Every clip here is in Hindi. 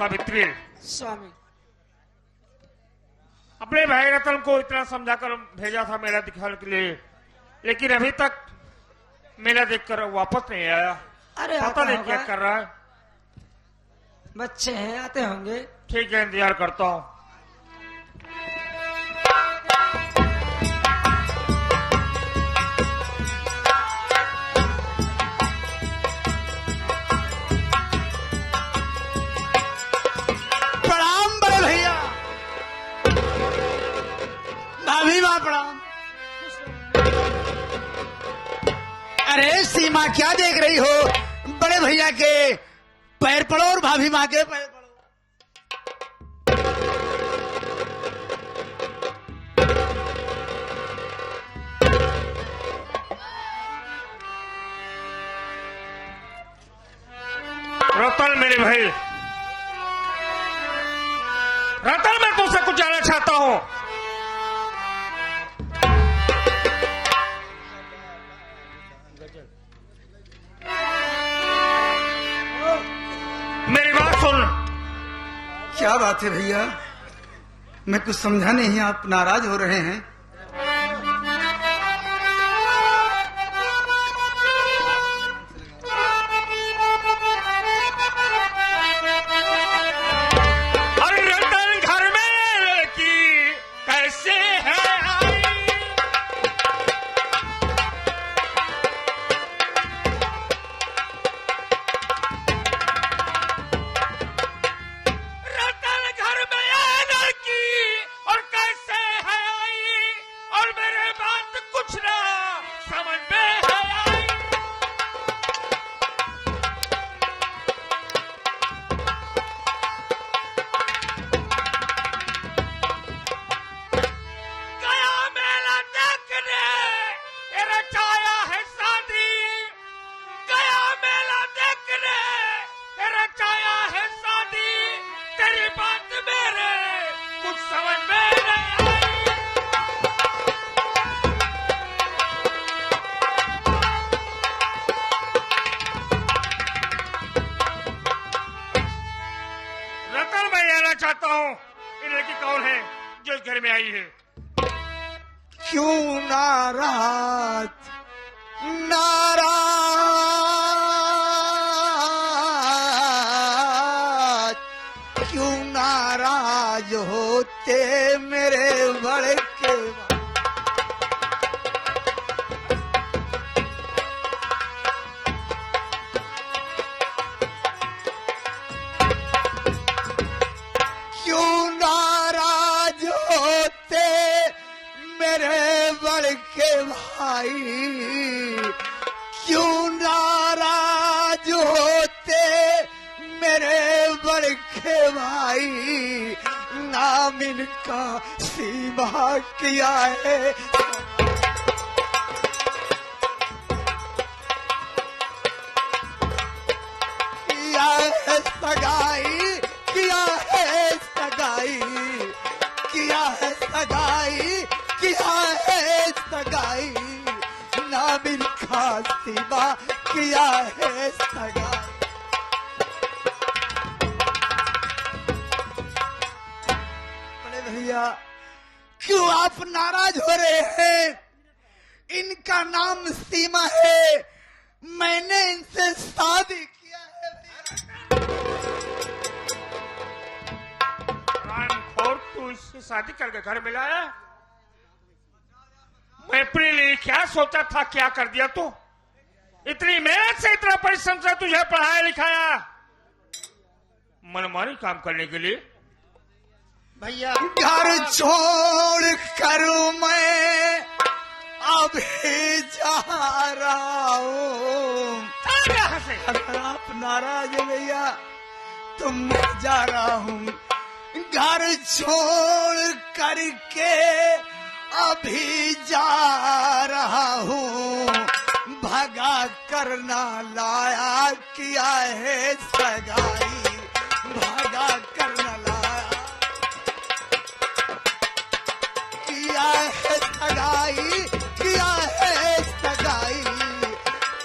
सावित्री, स्वामी अपने भाई रतन को इतना समझाकर भेजा था मेला दिखाने के लिए, लेकिन अभी तक मेला देखकर वापस नहीं आया। अरे पता नहीं क्या होगा। कर रहा है। बच्चे हैं, आते होंगे। ठीक है, इंतजार करता हूँ। प्रणाम बड़े भैया। भाभी माँ प्रणाम। अरे सीमा क्या देख रही हो? बड़े भैया के पैर पड़ो और भाभी माँ के पैर पड़ो। रतन मेरे भाई, रतन मैं तुमसे कुछ जानना चाहता हूँ। मेरी बात सुन। क्या बात है भैया? मैं कुछ समझा नहीं, आप नाराज हो रहे हैं। अरे रतन घर में लड़की कैसे है आई? रतन घर में है लड़की और कैसे है आई? और मेरे बात कुछ ना समझ में है आई। गया मेला देखने तेरा चाया है शादी। गया मेला देखने तेरा चाया है शादी। तेरी बात मेरे कुछ समझ में नहीं आई। रतन मैं जानना चाहता हूँ, ये लड़की कौन है जो इस घर में आई है? क्यों नाराज नाराज, क्यों नाराज होते मेरे बड़के? क्यों नाराज होते मेरे बड़के भाई? क्यों नाराज होते मेरे बड़के भाई? नाम इनका सीमा किया है। किया है सगाई, किया है सगाई, किया है सगाई, किया है सगाई। नाम इनका सीमा किया है सगाई। बड़े भैया क्यों आप नाराज हो रहे हैं? इनका नाम सीमा है, मैंने इनसे शादी किया है। रामखोर, तू इससे शादी करके घर में लाया? मैं अपने लिए क्या सोचा था, क्या कर दिया तू? इतनी मेहनत से, इतना परिश्रम से तुझे पढ़ाया लिखाया, मनमानी काम करने के लिए? भैया घर छोड़ कर मैं अभी जा रहा हूँ। चल यहाँ से। अगर आप नाराज हैं भैया तो मैं जा रहा हूँ। घर छोड़ करके अभी जा रहा हूँ। भगा करना लाया किया है सगाई, भगा करना लाया किया है सगाई, किया है सगाई,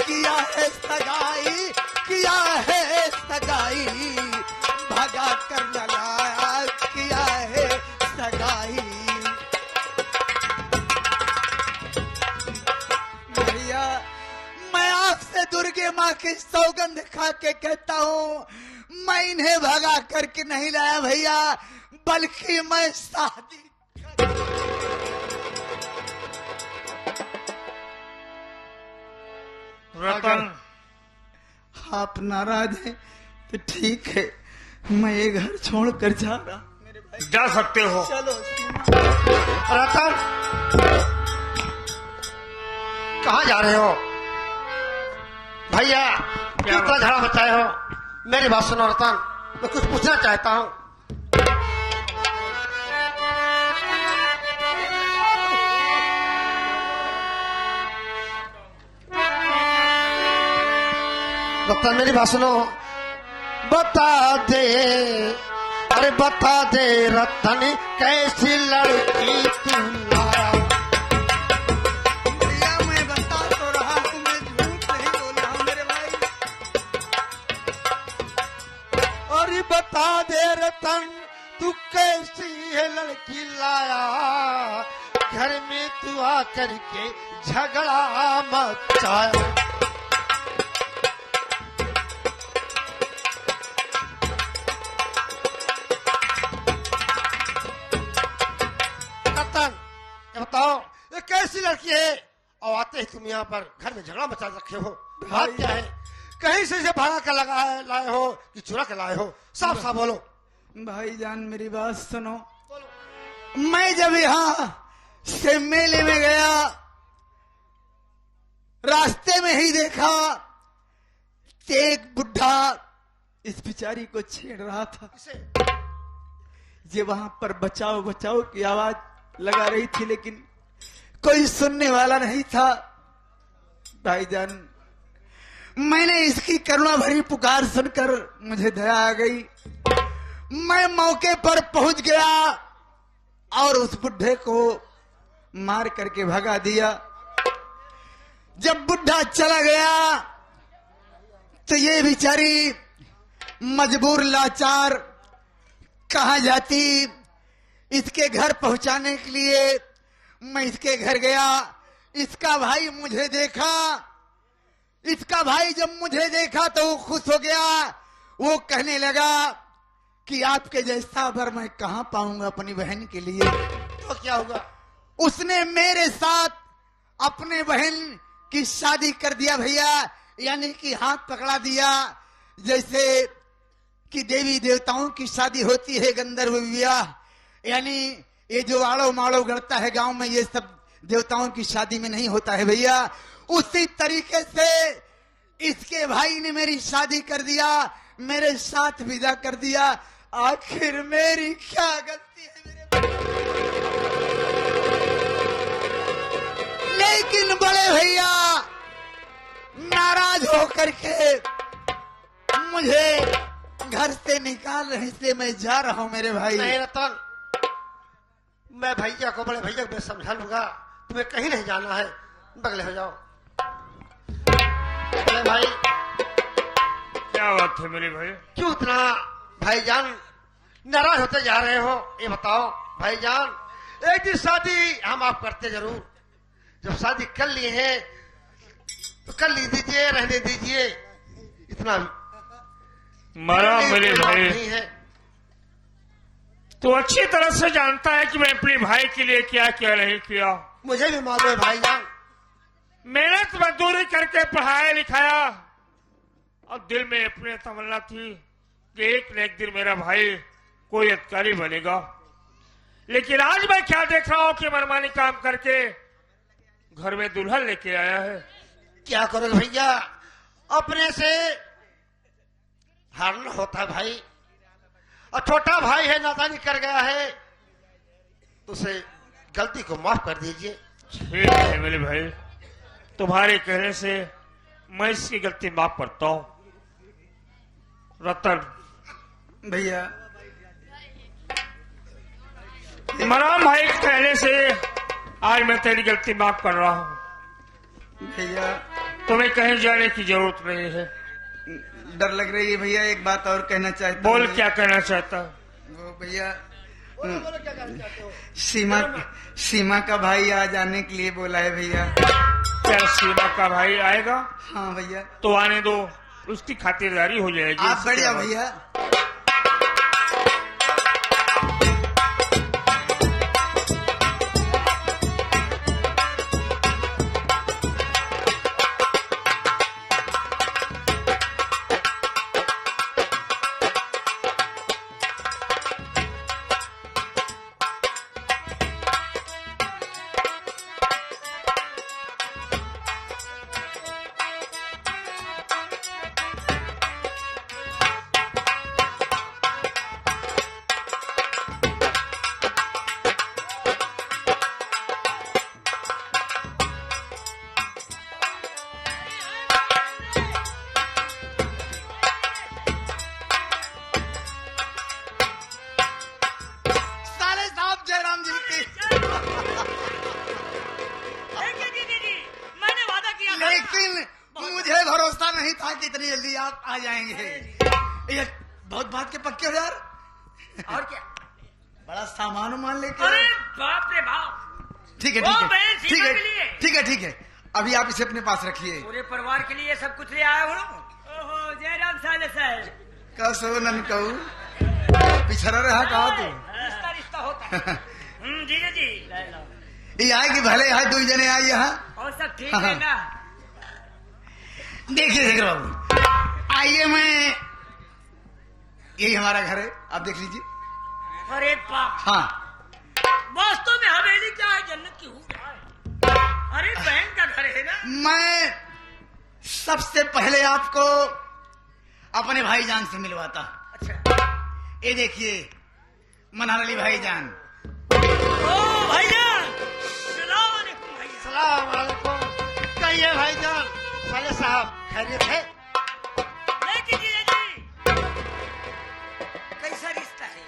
किया है सगाई, किया है सगाई। भगा माँ की सौगंध खा के कहता हूँ, मैं इन्हें भगा करके नहीं लाया भैया, बल्कि मैं शादी। रतन, आप नाराज हैं तो ठीक है, मैं ये घर छोड़ कर जा रहा हूँ। मेरे भाई जा सकते हो। चलो। रतन, कहाँ जा रहे हो भैया? क्यों इतना झगड़ा मचाए हो? मेरी बात सुनो रतन, मैं कुछ पूछना चाहता हूँ। रतन मेरी बात सुनो, बता दे, अरे बता दे रतन, कैसी लड़की तू लाया? भैया मैं बता तो रहा हूँ, मैं झूठ नहीं बोल रहा हूँ मेरे भाई। अरे बता दे रतन, तू कैसी है लड़की लाया? घर में तू आकर के झगड़ा मचाया। बताओ ये कैसी लड़की है? और आते ही तुम यहाँ पर घर में झगड़ा मचा रखे हो, बात क्या है? कहीं से भाड़ा का लाए हो कि चुरा के लाए हो? साफ साफ बोलो। भाईजान मेरी बात सुनो, मैं जब यहाँ से मेले में गया, रास्ते में ही देखा एक बुढ़ा इस बिचारी को छेड़ रहा था। ये वहां पर बचाओ बचाओ की आवाज लगा रही थी, लेकिन कोई सुनने वाला नहीं था। भाईजान मैंने इसकी करुणा भरी पुकार सुनकर मुझे दया आ गई। मैं मौके पर पहुंच गया और उस बुढ़े को मार करके भगा दिया। जब बुढ़ा चला गया तो ये बेचारी मजबूर लाचार कहाँ जाती। इसके घर पहुंचाने के लिए मैं इसके घर गया। इसका भाई मुझे देखा, इसका भाई जब मुझे देखा तो वो खुश हो गया। वो कहने लगा कि आपके जैसा वर मैं कहां पाऊंगा अपनी बहन के लिए। तो क्या होगा? उसने मेरे साथ अपने बहन की शादी कर दिया भैया, यानी कि हाथ पकड़ा दिया। जैसे कि देवी देवताओं की शादी होती है, गंधर्व विवाह, यानी ये जो आड़ो माड़ो गढ़ता है गांव में, ये सब देवताओं की शादी में नहीं होता है भैया। उसी तरीके से इसके भाई ने मेरी शादी कर दिया, मेरे साथ विदा कर दिया। आखिर मेरी क्या गलती है मेरे भाई? लेकिन बड़े भैया नाराज होकर के मुझे घर से निकाल रहे, इसलिए मैं जा रहा हूं मेरे भाई। नहीं रतन, मैं भैया को, बड़े भैया को मैं समझा लूंगा, तुम्हें कहीं नहीं जाना है, बगले हो जाओ। बड़े भाई क्या बात है मेरे भाई? क्यों इतना भाईजान नाराज होते जा रहे हो? ये बताओ भाईजान, एक दिन शादी हम आप करते जरूर। जब शादी कर ली है तो कर ली दीजिए, रहने दीजिए, इतना मरा मेरे भाई। नहीं है। तू अच्छी तरह से जानता है कि मैं अपने भाई के लिए क्या क्या नहीं किया। मुझे भी मालूम है भाईजान। मेहनत मजदूरी करके पढ़ाया लिखाया और दिल में अपनी तमन्ना थी कि एक न एक दिन मेरा भाई कोई अधिकारी बनेगा। लेकिन आज मैं क्या देख रहा हूं कि मनमानी काम करके घर में दुल्हन लेके आया है। क्या करोगे भैया, अपने से हारना होता है भाई। और छोटा भाई है, नादानी कर गया है, तो उसे गलती को माफ कर दीजिए। ठीक है मेरे भाई, तुम्हारे कहने से मैं इसकी गलती माफ करता हूं। रतन भैया मराम भाई के कहने से आज मैं तेरी गलती माफ कर रहा हूं। भैया तुम्हें कहीं जाने की जरूरत नहीं है। डर लग रही है भैया, एक बात और कहना चाहता हूं। बोल क्या कहना चाहता? वो भैया बोलो क्या कहना चाहते हो? सीमा का भाई आज आने के लिए बोला है भैया। क्या सीमा का भाई आएगा हाँ भैया, तो आने दो, उसकी खातिरदारी हो जाएगी। आप बढ़िया भैया। मुझे भरोसा नहीं था कि इतनी जल्दी आप आ जाएंगे। ये बहुत बात के पक्के हो यार। और क्या? बड़ा सामान उमान लेके। अरे बाप रे बाप। ठीक है वो ठीक है बहन ठीक सीमा है के लिए। ठीक है ठीक है, अभी आप इसे अपने पास रखिए। पूरे परिवार के लिए सब कुछ ले आया हूँ। ओहो जयराम साले साहब। कसो नन कहू पिछड़ा रहा कहा तू। रिश्ता रिश्ता होता है। जीजा जी। ये आए कि भले आए, दो जने आए यहाँ। और सब ठीक हाँ, है ना? देखिए शेखर बाबू, आइए, मैं यही हमारा घर है, आप देख लीजिए। अरे बाप। हाँ वास्तव में हवेली क्या है, जन्नत की हूँ। अरे बहन का घर है ना? मैं सबसे पहले आपको अपने भाईजान से मिलवाता। अच्छा। ये देखिए मनार अली भाईजान। ओ भाईजान, सलाम अलैकुम भाईजान। सलाम वालेकुम। कहिए भाईजान, साले साहब खैरियत है? लेकिन जीजा जी, कैसा रिश्ता है?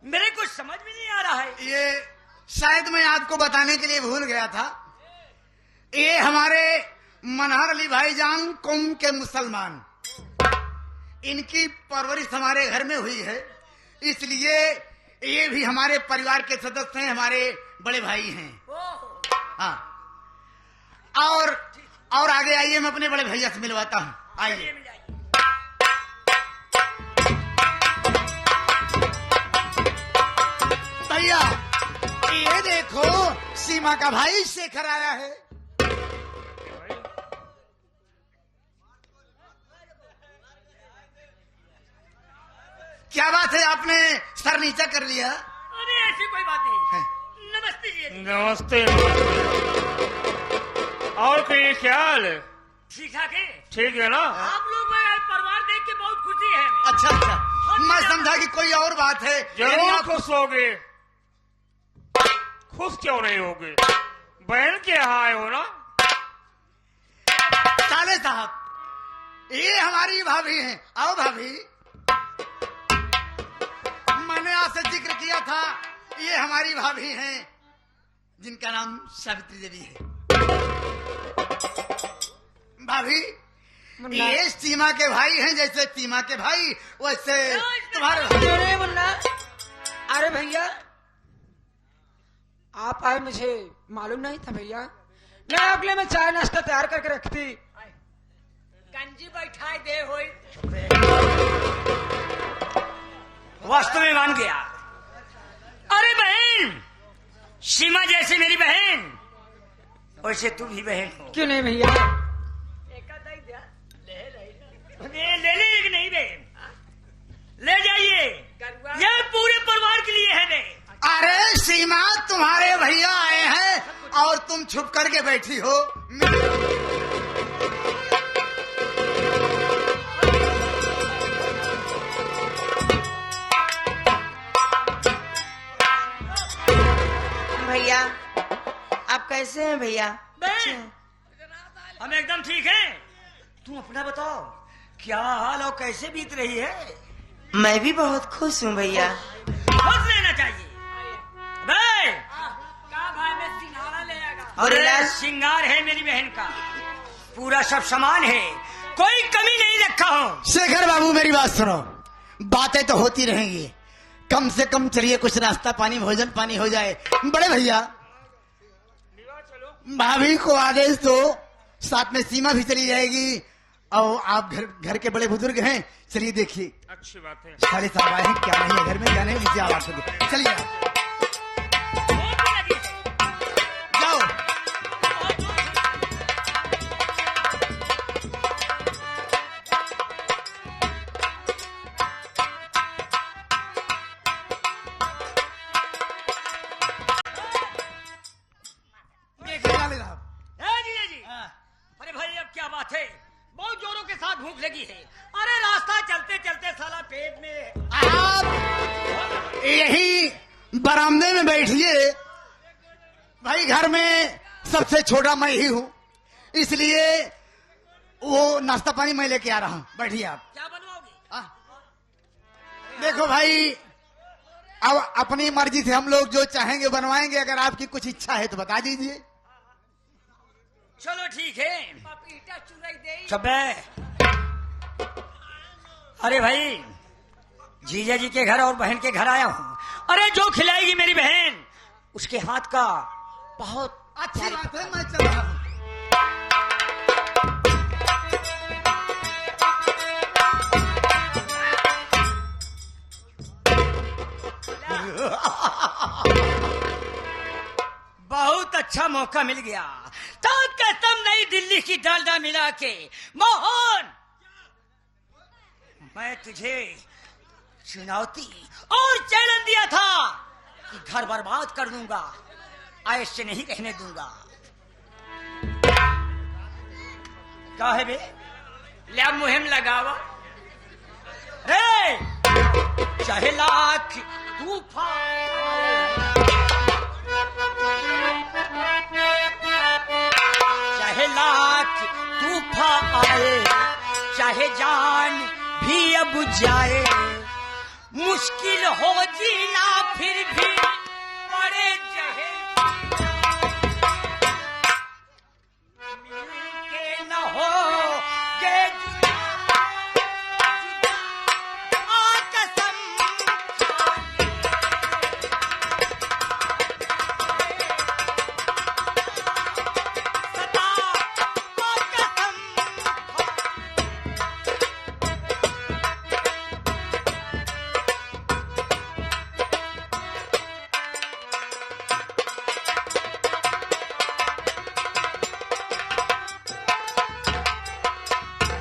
मेरे कुछ समझ में नहीं आ रहा है। ये शायद मैं आपको बताने के लिए भूल गया था, ये हमारे मनहर अली भाईजान कौम के मुसलमान, इनकी परवरिश हमारे घर में हुई है, इसलिए ये भी हमारे परिवार के सदस्य हैं, हमारे बड़े भाई हैं। ओह, हाँ, और आगे आइए, मैं अपने बड़े भैया से मिलवाता हूँ। आइए। चलिए मिल जाइए। भैया ये देखो, सीमा का भाई शेखर आया है। क्या बात है, आपने सर नीचा कर लिया? अरे ऐसी कोई बात नहीं। है। नमस्ते जी। नमस्ते। और कहीं ख्याल ठीक ठाक है? ठीक है ना? आप लोग परिवार देख के बहुत खुशी है। अच्छा अच्छा, मैं समझा कि कोई और बात है। यानी जरूर आप- खुश होगे। खुश क्यों नहीं होगे? बहन के यहाँ आए हो ना? साले साहब, ये हमारी भाभी हैं। आओ भाभी, मैंने आपसे जिक्र किया था, ये हमारी भाभी हैं जिनका नाम सावित्री देवी है। भाभी, ये सीमा के भाई हैं, जैसे सीमा के भाई वैसे तुम्हारे भाई। अरे मुन्ना, अरे भैया आप आए, मुझे मालूम नहीं था भैया। मैं अगले में चाय नाश्ता तैयार करके रखती। गंजी बैठाए दे होई। वास्तव में मान गया। अरे बहन, सीमा जैसे मेरी बहन, वैसे तू भी बहन हो। क्यों नहीं भैया? ले ले नहीं बहन, ले जाइए, ये पूरे परिवार के लिए है। नहीं अरे सीमा, तुम्हारे भैया आए हैं और तुम छुप करके बैठी हो। भैया आप कैसे हैं भैया? बहन, हम एकदम ठीक हैं। तुम अपना बताओ, क्या हाल और कैसे बीत रही है? मैं भी बहुत खुश हूँ भैया। खुश रहना चाहिए। बहन, और अरे लाल- श्रृंगार है मेरी बहन का, पूरा सब सामान है, कोई कमी नहीं रखा हूँ। शेखर बाबू, मेरी बात सुनो, बातें तो होती रहेंगी, कम से कम चलिए कुछ नाश्ता पानी भोजन पानी हो जाए। बड़े भैया, भाभी को आदेश दो साथ में सीमा भी चली जाएगी। और आप घर के बड़े बुजुर्ग हैं, चलिए देखिए अच्छी बात है। साले साहब आए हैं, क्या नहीं है घर में, क्या नहीं, नीचे आवाज सुनिए। चलिए आप। जाओ। देखिए साले साहब। जीजा जी, अरे भाई अब क्या बात है, बहुत जोरों के साथ भूख लगी है। अरे रास्ता चलते चलते साला पेट में। आप यही बरामदे में बैठिए। भाई घर में सबसे छोटा मैं ही हूँ, इसलिए वो नाश्ता पानी मैं लेके आ रहा हूँ। बैठिए आप। क्या बनवाओगे? देखो भाई, अब अपनी मर्जी से हम लोग जो चाहेंगे बनवाएंगे। अगर आपकी कुछ इच्छा है तो बता दीजिए। चलो ठीक है। चुप। अरे भाई, जीजा जी के घर और बहन के घर आया हूँ। अरे जो खिलाएगी मेरी बहन, उसके हाथ का बहुत अच्छी बात है, मैं चल रहा हूँ। बहुत अच्छा मौका मिल गया। तो कसम नई दिल्ली की डालडा मिला के मोहन, मैं तुझे चुनौती और चैलेंज दिया था कि घर बर्बाद कर दूंगा, ऐसे नहीं रहने दूंगा। क्या है बे? ले मुहिम लगावा रे, चाहे लाख तूफान, चाहे लाख तूफान आए, चाहे जान भी अब जाए, मुश्किल हो जीना फिर भी पड़े